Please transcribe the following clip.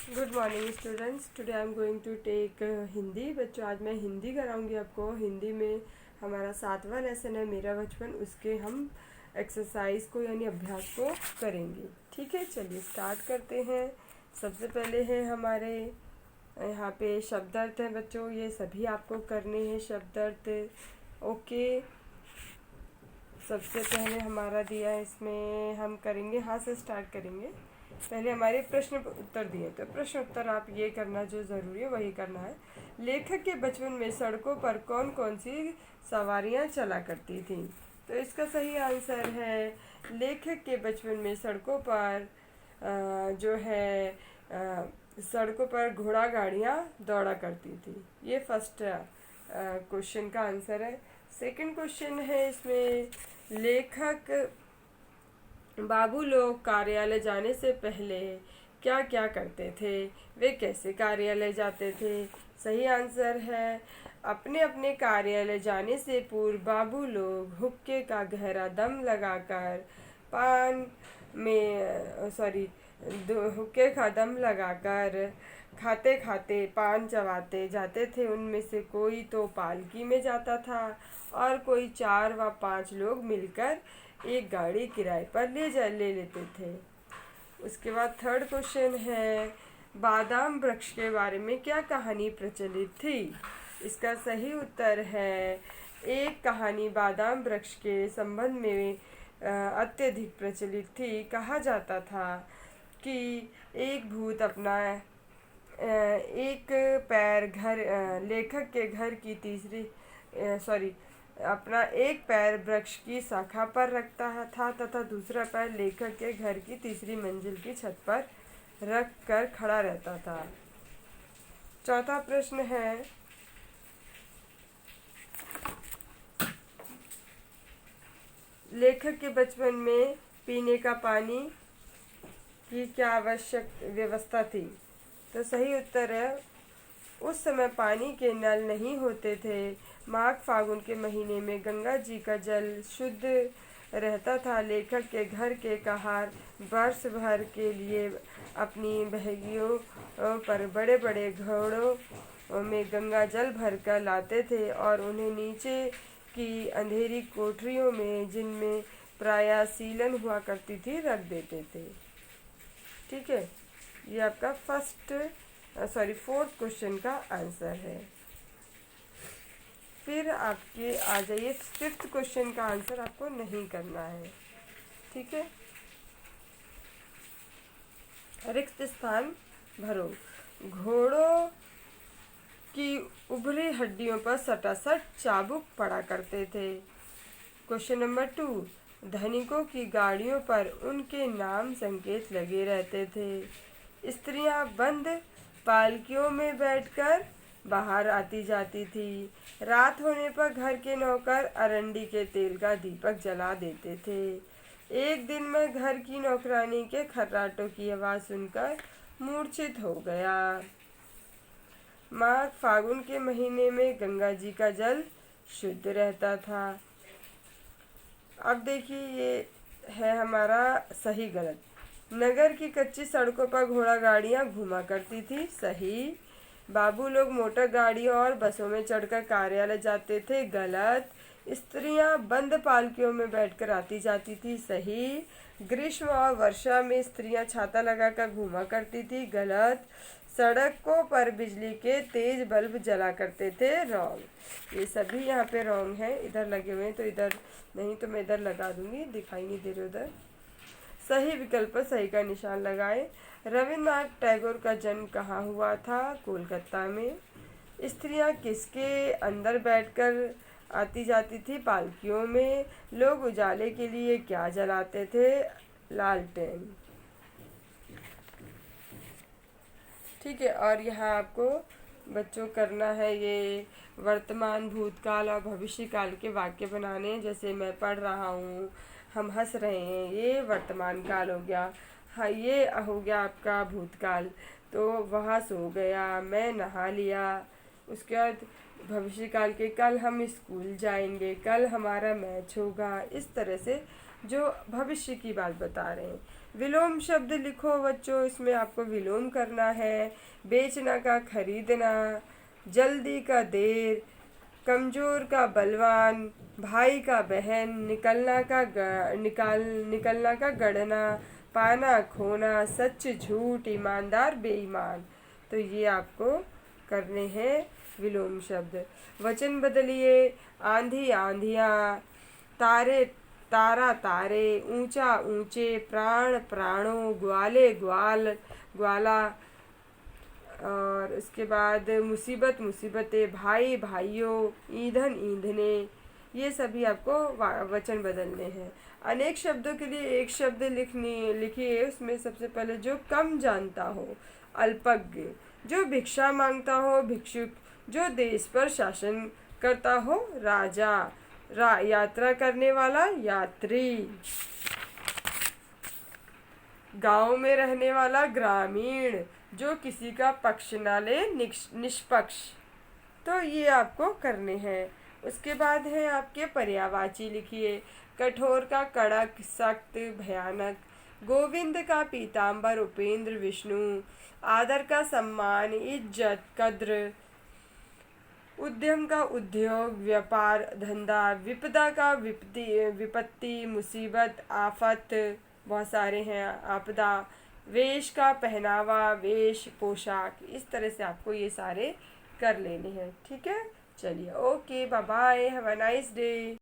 Good morning students. Today I am going to take Hindi. बच्चों, आज मैं हिंदी कराऊंगी आपको। हिंदी में हमारा 7वां लेसन है मेरा बचपन, उसके हम एक्सरसाइज को यानी अभ्यास को करेंगे। ठीक है, चलिए स्टार्ट करते हैं। सबसे पहले है हमारे यहाँ पे शब्द अर्थ है बच्चों, ये सभी आपको करने हैं शब्द अर्थ। ओके, सबसे पहले हमारा दिया है, इसमें हम करेंगे, हाँ से स्टार्ट करेंगे। पहले हमारे प्रश्न उत्तर दिए, तो प्रश्न उत्तर आप ये करना, जो ज़रूरी है वही करना है। लेखक के बचपन में सड़कों पर कौन कौन सी सवारियां चला करती थीं? तो इसका सही आंसर है, लेखक के बचपन में सड़कों पर जो है सड़कों पर घोड़ा गाड़ियाँ दौड़ा करती थी। ये फर्स्ट क्वेश्चन का आंसर है। सेकंड क्वेश्चन है इसमें, लेखक बाबू लोग कार्यालय जाने से पहले क्या क्या करते थे? वे कैसे कार्यालय जाते थे? सही आंसर है, अपने अपने कार्यालय जाने से पूर्व बाबू लोग हुक्के का गहरा दम लगाकर पान में हुक्के का दम लगाकर खाते खाते पान चबाते जाते थे। उनमें से कोई तो पालकी में जाता था और कोई 4 व 5 लोग मिलकर एक गाड़ी किराए पर ले लेते थे। उसके बाद थर्ड क्वेश्चन है, बादाम वृक्ष के बारे में क्या कहानी प्रचलित थी? इसका सही उत्तर है, एक कहानी बादाम वृक्ष के संबंध में अत्यधिक प्रचलित थी। कहा जाता था कि एक भूत अपना एक पैर लेखक के घर की अपना एक पैर वृक्ष की शाखा पर रखता था तथा दूसरा पैर लेखक के घर की तीसरी मंजिल की छत पर रख कर खड़ा रहता था। चौथा प्रश्न है, लेखक के बचपन में पीने का पानी की क्या आवश्यक व्यवस्था थी? तो सही उत्तर है, उस समय पानी के नल नहीं होते थे। माघ फागुन के महीने में गंगा जी का जल शुद्ध रहता था। लेखक के घर के कहार वर्ष भर के लिए अपनी बहगियों पर बड़े बड़े घड़ों में गंगा जल भरकर लाते थे और उन्हें नीचे की अंधेरी कोठरियों में, जिनमें प्रायः सीलन हुआ करती थी, रख देते थे। ठीक है, ये आपका फोर्थ क्वेश्चन का आंसर है। फिर आपके आ जाइए, फिफ्थ क्वेश्चन का आंसर आपको नहीं करना है। ठीक है, रिक्त स्थान भरो। घोड़ों की उभरी हड्डियों पर सटासट चाबुक पड़ा करते थे। क्वेश्चन नंबर 2, धनिकों की गाड़ियों पर उनके नाम संकेत लगे रहते थे। स्त्रियां बंद पालकियों में बैठकर बाहर आती जाती थी। रात होने पर घर के नौकर अरंडी के तेल का दीपक जला देते थे। एक दिन मैं घर की नौकरानी के खर्राटों की आवाज़ सुनकर मूर्छित हो गया। माघ फागुन के महीने में गंगा जी का जल शुद्ध रहता था। अब देखिए, ये है हमारा सही गलत। नगर की कच्ची सड़कों पर घोड़ा गाड़ियाँ घूमा करती थी। सही। बाबू लोग मोटर गाड़ियों और बसों में चढ़कर कार्यालय जाते थे। गलत। स्त्रियां बंद पालकियों में बैठकर आती जाती थी। सही। ग्रीष्म और वर्षा में स्त्रियां छाता लगाकर घूमा करती थी। गलत। सड़कों पर बिजली के तेज बल्ब जला करते थे। रॉन्ग। ये सभी यहाँ पे रॉन्ग है। इधर लगे हुए हैं तो इधर नहीं, तो मैं इधर लगा दूंगी, दिखाई नहीं दे रहे उधर। सही विकल्प पर सही का निशान लगाए। रविन्द्रनाथ टैगोर का जन्म कहाँ हुआ था? कोलकाता में। स्त्रियां किसके अंदर बैठकर आती जाती थी? पालकियों में। लोग उजाले के लिए क्या जलाते थे? लालटेन। ठीक है, और यहाँ आपको बच्चों करना है ये वर्तमान, भूतकाल और भविष्य काल के वाक्य बनाने हैं। जैसे मैं पढ़ रहा हूँ, हम हंस रहे हैं, ये वर्तमान काल हो गया। हाँ, ये हो गया आपका भूतकाल, तो वह सो गया, मैं नहा लिया। उसके बाद भविष्य काल के, कल हम स्कूल जाएंगे, कल हमारा मैच होगा। इस तरह से जो भविष्य की बात बता रहे हैं। विलोम शब्द लिखो बच्चों, इसमें आपको विलोम करना है। बेचना का खरीदना, जल्दी का देर, कमजोर का बलवान, भाई का बहन, निकलना का गढ़ना, पाना खोना, सच झूठ, ईमानदार बेईमान। तो ये आपको करने हैं विलोम शब्द। वचन बदलिए। आंधी आंधियाँ, तारे तारा तारे, ऊंचा ऊंचे, प्राण प्राणों, ग्वाले ग्वाल ग्वाला, और उसके बाद मुसीबत मुसीबतें, भाई भाइयों, ईंधन ईंधने। ये सभी आपको वचन बदलने हैं। अनेक शब्दों के लिए एक शब्द लिखिए। उसमें सबसे पहले जो कम जानता हो, अल्पज्ञ। जो भिक्षा मांगता हो, भिक्षुक। जो देश पर शासन करता हो, राजा। यात्रा करने वाला, यात्री। गांव में रहने वाला, ग्रामीण। जो किसी का पक्ष ना ले, निष्पक्ष। तो ये आपको करने हैं। उसके बाद है आपके पर्यायवाची लिखिए। कठोर का कड़क, सख्त, भयानक। गोविंद का पीताम्बर, उपेंद्र, विष्णु। आदर का सम्मान, इज्जत, कद्र। उद्यम का उद्योग, व्यापार, धंधा। विपदा का विपत्ति, मुसीबत, आफत। बहुत सारे हैं, आपदा। वेश का पहनावा, वेश, पोशाक। इस तरह से आपको ये सारे कर लेने हैं। ठीक है, चलिए, okay, bye bye, have a nice day.